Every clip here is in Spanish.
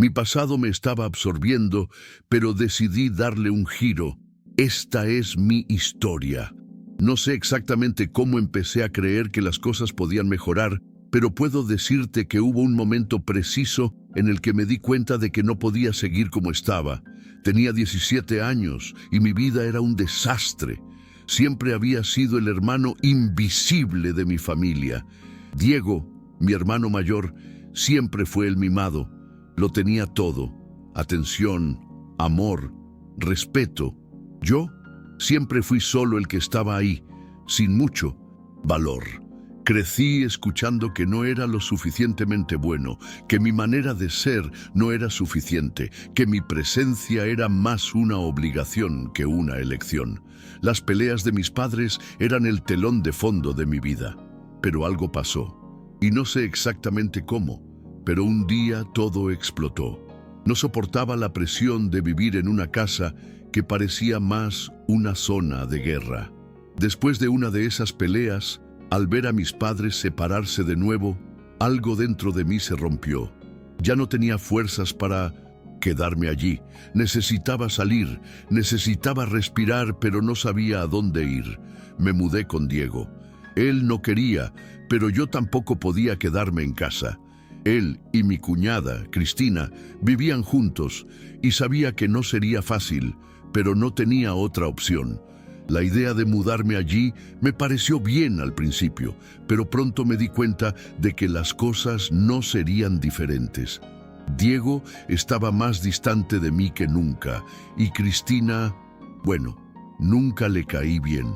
Mi pasado me estaba absorbiendo, pero decidí darle un giro. Esta es mi historia. No sé exactamente cómo empecé a creer que las cosas podían mejorar, pero puedo decirte que hubo un momento preciso en el que me di cuenta de que no podía seguir como estaba. Tenía 17 años y mi vida era un desastre. Siempre había sido el hermano invisible de mi familia. Diego, mi hermano mayor, siempre fue el mimado. Lo tenía todo: atención, amor, respeto. Yo siempre fui solo el que estaba ahí, sin mucho valor. Crecí escuchando que no era lo suficientemente bueno, que mi manera de ser no era suficiente, que mi presencia era más una obligación que una elección. Las peleas de mis padres eran el telón de fondo de mi vida. Pero algo pasó, y no sé exactamente cómo, pero un día todo explotó. No soportaba la presión de vivir en una casa que parecía más una zona de guerra. Después de una de esas peleas, al ver a mis padres separarse de nuevo, algo dentro de mí se rompió. Ya no tenía fuerzas para quedarme allí. Necesitaba salir, necesitaba respirar, pero no sabía a dónde ir. Me mudé con Diego. Él no quería, pero yo tampoco podía quedarme en casa. Él y mi cuñada, Cristina, vivían juntos y sabía que no sería fácil, pero no tenía otra opción. La idea de mudarme allí me pareció bien al principio, pero pronto me di cuenta de que las cosas no serían diferentes. Diego estaba más distante de mí que nunca, y Cristina, bueno, nunca le caí bien.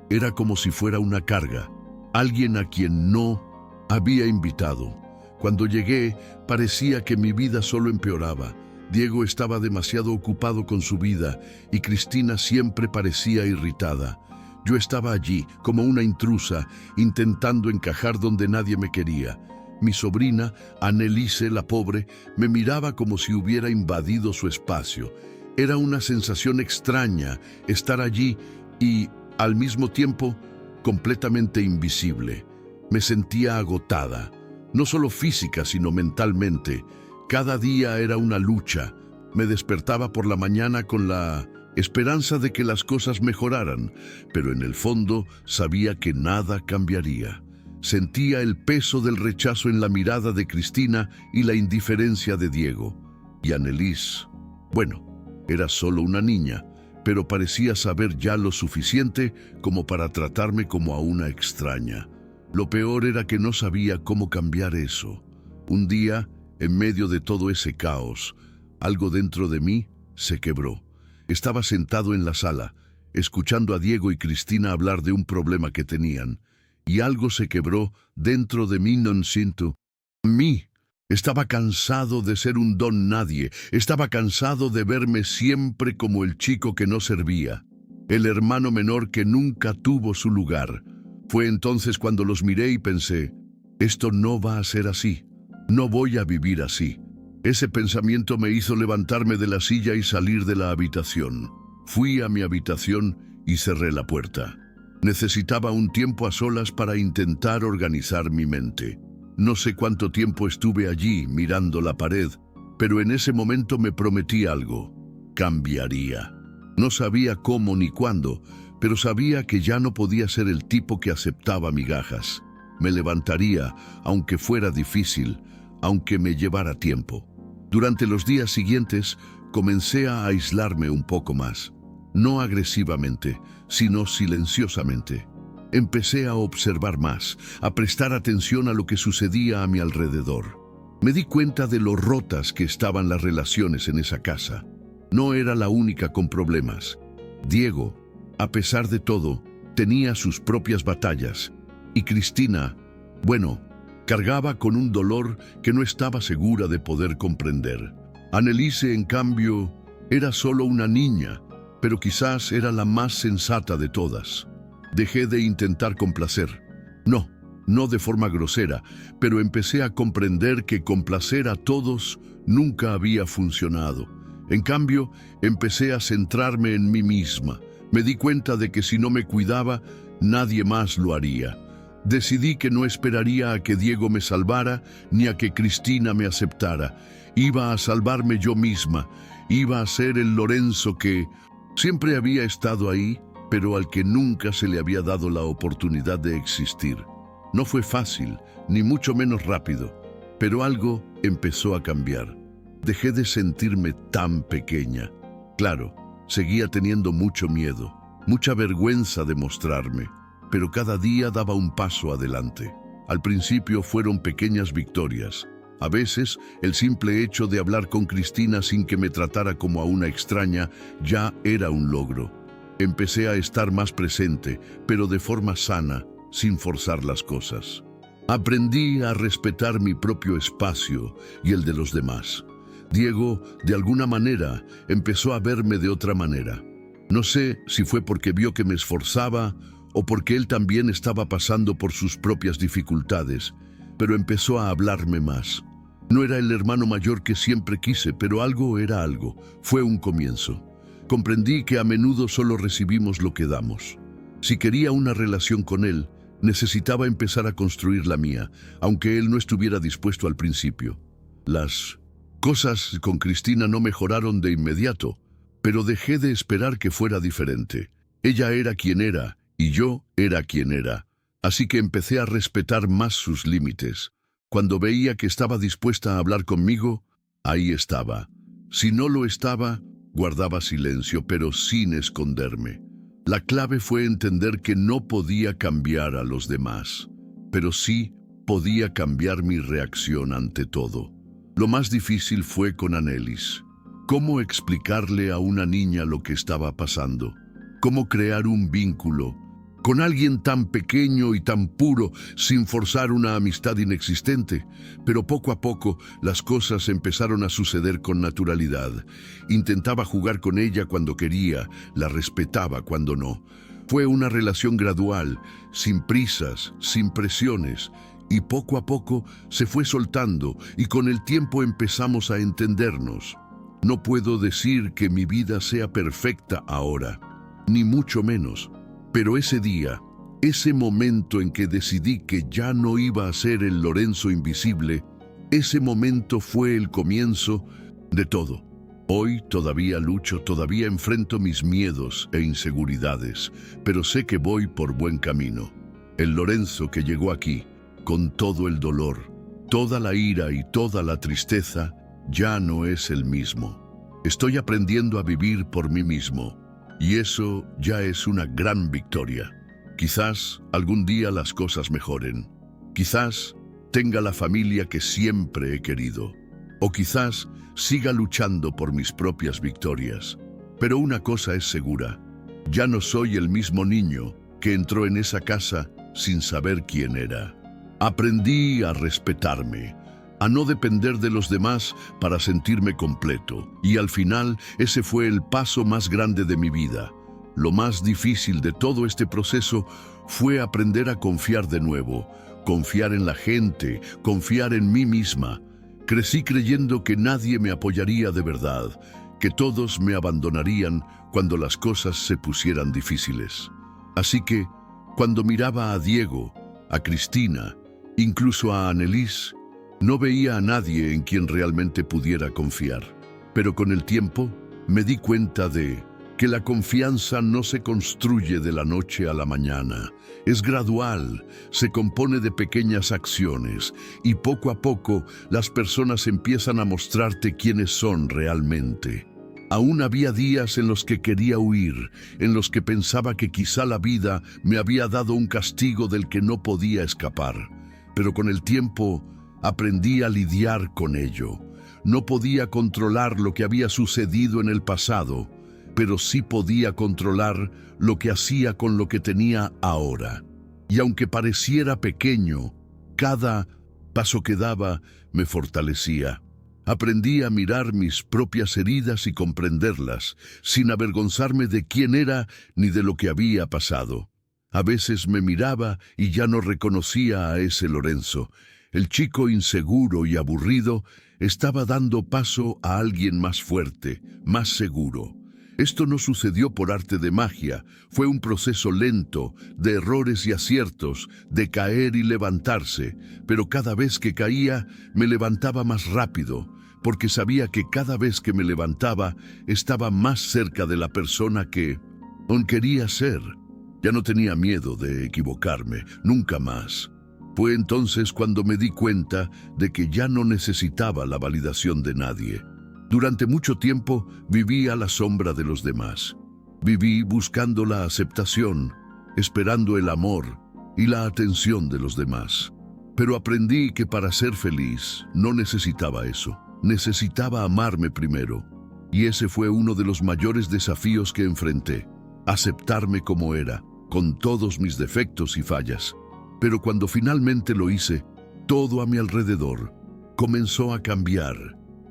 Era como si fuera una carga, alguien a quien no había invitado. Cuando llegué, parecía que mi vida solo empeoraba. Diego estaba demasiado ocupado con su vida y Cristina siempre parecía irritada. Yo estaba allí, como una intrusa, intentando encajar donde nadie me quería. Mi sobrina, Annelise la pobre, me miraba como si hubiera invadido su espacio. Era una sensación extraña estar allí y, al mismo tiempo, completamente invisible. Me sentía agotada, no solo física, sino mentalmente. Cada día era una lucha. Me despertaba por la mañana con la esperanza de que las cosas mejoraran, pero en el fondo sabía que nada cambiaría. Sentía el peso del rechazo en la mirada de Cristina y la indiferencia de Diego. Y Annelise, bueno, era solo una niña, pero parecía saber ya lo suficiente como para tratarme como a una extraña. Lo peor era que no sabía cómo cambiar eso. Un día, en medio de todo ese caos, algo dentro de mí se quebró. Estaba sentado en la sala, escuchando a Diego y Cristina hablar de un problema que tenían, y algo se quebró dentro de mí. No siento mí. Estaba cansado de ser un don nadie. Estaba cansado de verme siempre como el chico que no servía, el hermano menor que nunca tuvo su lugar. Fue entonces cuando los miré y pensé, esto no va a ser así. No voy a vivir así. Ese pensamiento me hizo levantarme de la silla y salir de la habitación. Fui a mi habitación y cerré la puerta. Necesitaba un tiempo a solas para intentar organizar mi mente. No sé cuánto tiempo estuve allí mirando la pared, pero en ese momento me prometí algo. Cambiaría. No sabía cómo ni cuándo, pero sabía que ya no podía ser el tipo que aceptaba migajas. Me levantaría, aunque fuera difícil, aunque me llevara tiempo. Durante los días siguientes, comencé a aislarme un poco más. No agresivamente, sino silenciosamente. Empecé a observar más, a prestar atención a lo que sucedía a mi alrededor. Me di cuenta de lo rotas que estaban las relaciones en esa casa. No era la única con problemas. Diego, a pesar de todo, tenía sus propias batallas. Y Cristina, bueno, cargaba con un dolor que no estaba segura de poder comprender. Annelise, en cambio, era solo una niña, pero quizás era la más sensata de todas. Dejé de intentar complacer. No de forma grosera, pero empecé a comprender que complacer a todos nunca había funcionado. En cambio, empecé a centrarme en mí misma. Me di cuenta de que si no me cuidaba, nadie más lo haría. Decidí que no esperaría a que Diego me salvara ni a que Cristina me aceptara. Iba a salvarme yo misma. Iba a ser el Lorenzo que siempre había estado ahí, pero al que nunca se le había dado la oportunidad de existir. No fue fácil, ni mucho menos rápido, pero algo empezó a cambiar. Dejé de sentirme tan pequeña. Claro, seguía teniendo mucho miedo, mucha vergüenza de mostrarme, pero cada día daba un paso adelante. Al principio fueron pequeñas victorias. A veces, el simple hecho de hablar con Cristina sin que me tratara como a una extraña ya era un logro. Empecé a estar más presente, pero de forma sana, sin forzar las cosas. Aprendí a respetar mi propio espacio y el de los demás. Diego, de alguna manera, empezó a verme de otra manera. No sé si fue porque vio que me esforzaba o porque él también estaba pasando por sus propias dificultades, pero empezó a hablarme más. No era el hermano mayor que siempre quise, pero algo era algo. Fue un comienzo. Comprendí que a menudo solo recibimos lo que damos. Si quería una relación con él, necesitaba empezar a construir la mía, aunque él no estuviera dispuesto al principio. Las cosas con Cristina no mejoraron de inmediato, pero dejé de esperar que fuera diferente. Ella era quien era y yo era quien era, así que empecé a respetar más sus límites. Cuando veía que estaba dispuesta a hablar conmigo, ahí estaba. Si no lo estaba, guardaba silencio, pero sin esconderme. La clave fue entender que no podía cambiar a los demás, pero sí podía cambiar mi reacción ante todo. Lo más difícil fue con Anelis. ¿Cómo explicarle a una niña lo que estaba pasando? ¿Cómo crear un vínculo con alguien tan pequeño y tan puro sin forzar una amistad inexistente? Pero poco a poco las cosas empezaron a suceder con naturalidad. Intentaba jugar con ella cuando quería, la respetaba cuando no. Fue una relación gradual, sin prisas, sin presiones, y poco a poco se fue soltando y con el tiempo empezamos a entendernos. No puedo decir que mi vida sea perfecta ahora, ni mucho menos. Pero ese día, ese momento en que decidí que ya no iba a ser el Lorenzo invisible, ese momento fue el comienzo de todo. Hoy todavía lucho, todavía enfrento mis miedos e inseguridades, pero sé que voy por buen camino. El Lorenzo que llegó aquí, con todo el dolor, toda la ira y toda la tristeza, ya no es el mismo. Estoy aprendiendo a vivir por mí mismo. Y eso ya es una gran victoria. Quizás algún día las cosas mejoren. Quizás tenga la familia que siempre he querido. O quizás siga luchando por mis propias victorias. Pero una cosa es segura. Ya no soy el mismo niño que entró en esa casa sin saber quién era. Aprendí a respetarme, a no depender de los demás para sentirme completo. Y al final, ese fue el paso más grande de mi vida. Lo más difícil de todo este proceso fue aprender a confiar de nuevo, confiar en la gente, confiar en mí misma. Crecí creyendo que nadie me apoyaría de verdad, que todos me abandonarían cuando las cosas se pusieran difíciles. Así que, cuando miraba a Diego, a Cristina, incluso a Anelis, no veía a nadie en quien realmente pudiera confiar. Pero con el tiempo me di cuenta de que la confianza no se construye de la noche a la mañana. Es gradual, se compone de pequeñas acciones y poco a poco las personas empiezan a mostrarte quiénes son realmente. Aún había días en los que quería huir, en los que pensaba que quizá la vida me había dado un castigo del que no podía escapar. Pero con el tiempo aprendí a lidiar con ello. No podía controlar lo que había sucedido en el pasado, pero sí podía controlar lo que hacía con lo que tenía ahora. Y aunque pareciera pequeño, cada paso que daba me fortalecía. Aprendí a mirar mis propias heridas y comprenderlas, sin avergonzarme de quién era ni de lo que había pasado. A veces me miraba y ya no reconocía a ese Lorenzo. El chico inseguro y aburrido estaba dando paso a alguien más fuerte, más seguro. Esto no sucedió por arte de magia, fue un proceso lento, de errores y aciertos, de caer y levantarse, pero cada vez que caía me levantaba más rápido, porque sabía que cada vez que me levantaba estaba más cerca de la persona que aún quería ser. Ya no tenía miedo de equivocarme, nunca más. Fue entonces cuando me di cuenta de que ya no necesitaba la validación de nadie. Durante mucho tiempo viví a la sombra de los demás. Viví buscando la aceptación, esperando el amor y la atención de los demás. Pero aprendí que para ser feliz no necesitaba eso. Necesitaba amarme primero. Y ese fue uno de los mayores desafíos que enfrenté. Aceptarme como era, con todos mis defectos y fallas. Pero cuando finalmente lo hice, todo a mi alrededor comenzó a cambiar.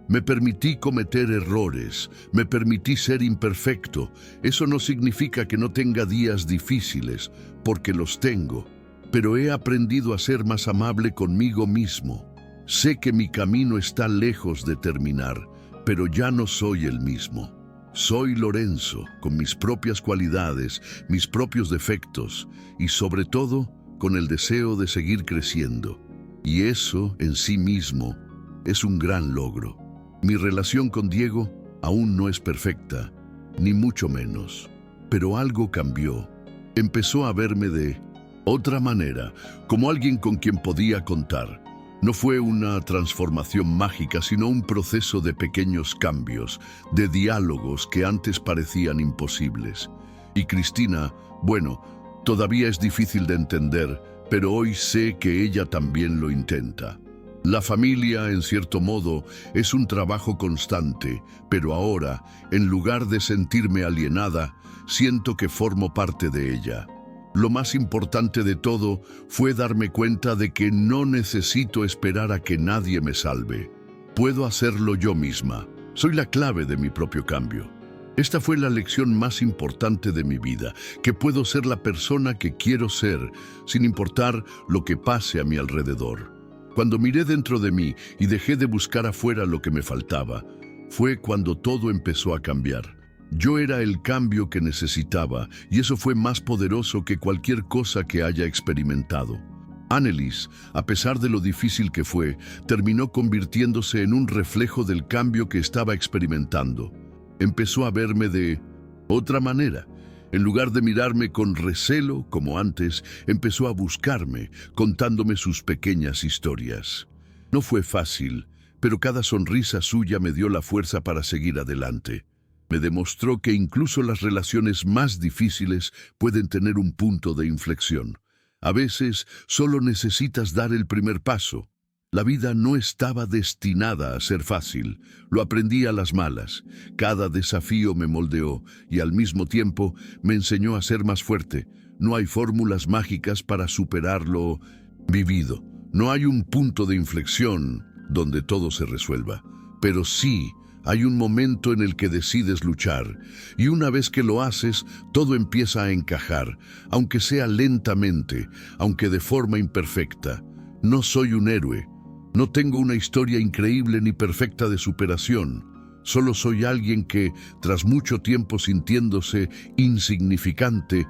Me permití cometer errores, me permití ser imperfecto. Eso no significa que no tenga días difíciles, porque los tengo. Pero he aprendido a ser más amable conmigo mismo. Sé que mi camino está lejos de terminar, pero ya no soy el mismo. Soy Lorenzo, con mis propias cualidades, mis propios defectos y sobre todo con el deseo de seguir creciendo. Y eso, en sí mismo, es un gran logro. Mi relación con Diego aún no es perfecta, ni mucho menos. Pero algo cambió. Empezó a verme de otra manera, como alguien con quien podía contar. No fue una transformación mágica, sino un proceso de pequeños cambios, de diálogos que antes parecían imposibles. Y Cristina, bueno, todavía es difícil de entender, pero hoy sé que ella también lo intenta. La familia, en cierto modo, es un trabajo constante, pero ahora, en lugar de sentirme alienada, siento que formo parte de ella. Lo más importante de todo fue darme cuenta de que no necesito esperar a que nadie me salve. Puedo hacerlo yo misma. Soy la clave de mi propio cambio. Esta fue la lección más importante de mi vida, que puedo ser la persona que quiero ser, sin importar lo que pase a mi alrededor. Cuando miré dentro de mí y dejé de buscar afuera lo que me faltaba, fue cuando todo empezó a cambiar. Yo era el cambio que necesitaba y eso fue más poderoso que cualquier cosa que haya experimentado. Annelies, a pesar de lo difícil que fue, terminó convirtiéndose en un reflejo del cambio que estaba experimentando. Empezó a verme de otra manera. En lugar de mirarme con recelo, como antes, empezó a buscarme, contándome sus pequeñas historias. No fue fácil, pero cada sonrisa suya me dio la fuerza para seguir adelante. Me demostró que incluso las relaciones más difíciles pueden tener un punto de inflexión. A veces solo necesitas dar el primer paso. La vida no estaba destinada a ser fácil. Lo aprendí a las malas. Cada desafío me moldeó y al mismo tiempo me enseñó a ser más fuerte. No hay fórmulas mágicas para superar lo vivido. No hay un punto de inflexión donde todo se resuelva. Pero sí hay un momento en el que decides luchar. Y una vez que lo haces, todo empieza a encajar, aunque sea lentamente, aunque de forma imperfecta. No soy un héroe. No tengo una historia increíble ni perfecta de superación. Solo soy alguien que, tras mucho tiempo sintiéndose insignificante,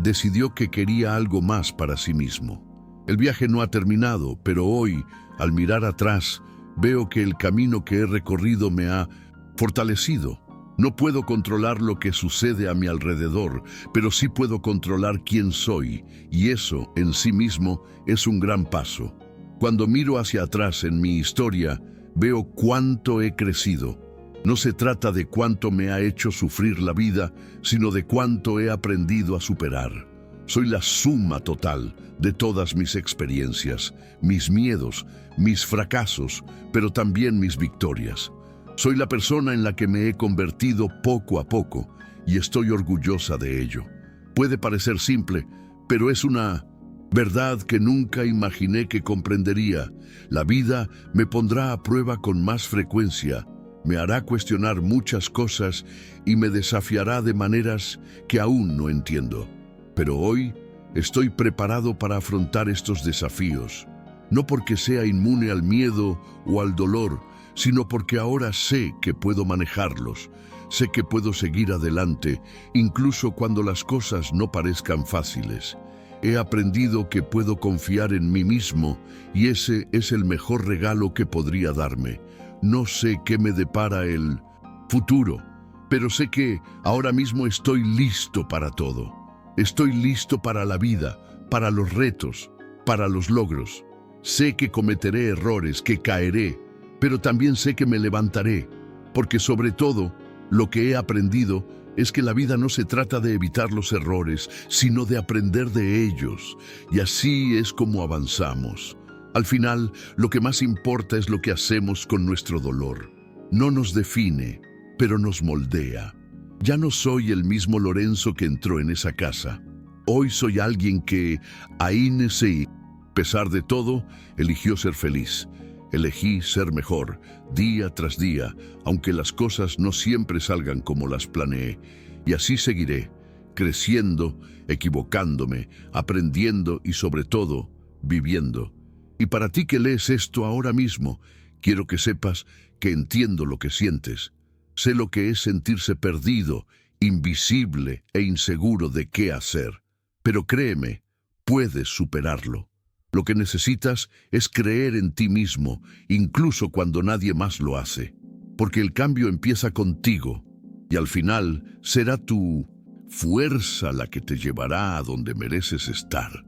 decidió que quería algo más para sí mismo. El viaje no ha terminado, pero hoy, al mirar atrás, veo que el camino que he recorrido me ha fortalecido. No puedo controlar lo que sucede a mi alrededor, pero sí puedo controlar quién soy, y eso, en sí mismo, es un gran paso. Cuando miro hacia atrás en mi historia, veo cuánto he crecido. No se trata de cuánto me ha hecho sufrir la vida, sino de cuánto he aprendido a superar. Soy la suma total de todas mis experiencias, mis miedos, mis fracasos, pero también mis victorias. Soy la persona en la que me he convertido poco a poco, y estoy orgullosa de ello. Puede parecer simple, pero es una verdad que nunca imaginé que comprendería. La vida me pondrá a prueba con más frecuencia, me hará cuestionar muchas cosas y me desafiará de maneras que aún no entiendo. Pero hoy estoy preparado para afrontar estos desafíos, no porque sea inmune al miedo o al dolor, sino porque ahora sé que puedo manejarlos. Sé que puedo seguir adelante, incluso cuando las cosas no parezcan fáciles. He aprendido que puedo confiar en mí mismo y ese es el mejor regalo que podría darme. No sé qué me depara el futuro, pero sé que ahora mismo estoy listo para todo. Estoy listo para la vida, para los retos, para los logros. Sé que cometeré errores, que caeré, pero también sé que me levantaré, porque sobre todo, lo que he aprendido es que la vida no se trata de evitar los errores, sino de aprender de ellos, y así es como avanzamos. Al final, lo que más importa es lo que hacemos con nuestro dolor. No nos define, pero nos moldea. Ya no soy el mismo Lorenzo que entró en esa casa. Hoy soy alguien que, aún así, a pesar de todo, eligió ser feliz. Elegí ser mejor, día tras día, aunque las cosas no siempre salgan como las planeé. Y así seguiré, creciendo, equivocándome, aprendiendo y sobre todo, viviendo. Y para ti que lees esto ahora mismo, quiero que sepas que entiendo lo que sientes. Sé lo que es sentirse perdido, invisible e inseguro de qué hacer. Pero créeme, puedes superarlo. Lo que necesitas es creer en ti mismo, incluso cuando nadie más lo hace. Porque el cambio empieza contigo, y al final será tu fuerza la que te llevará a donde mereces estar.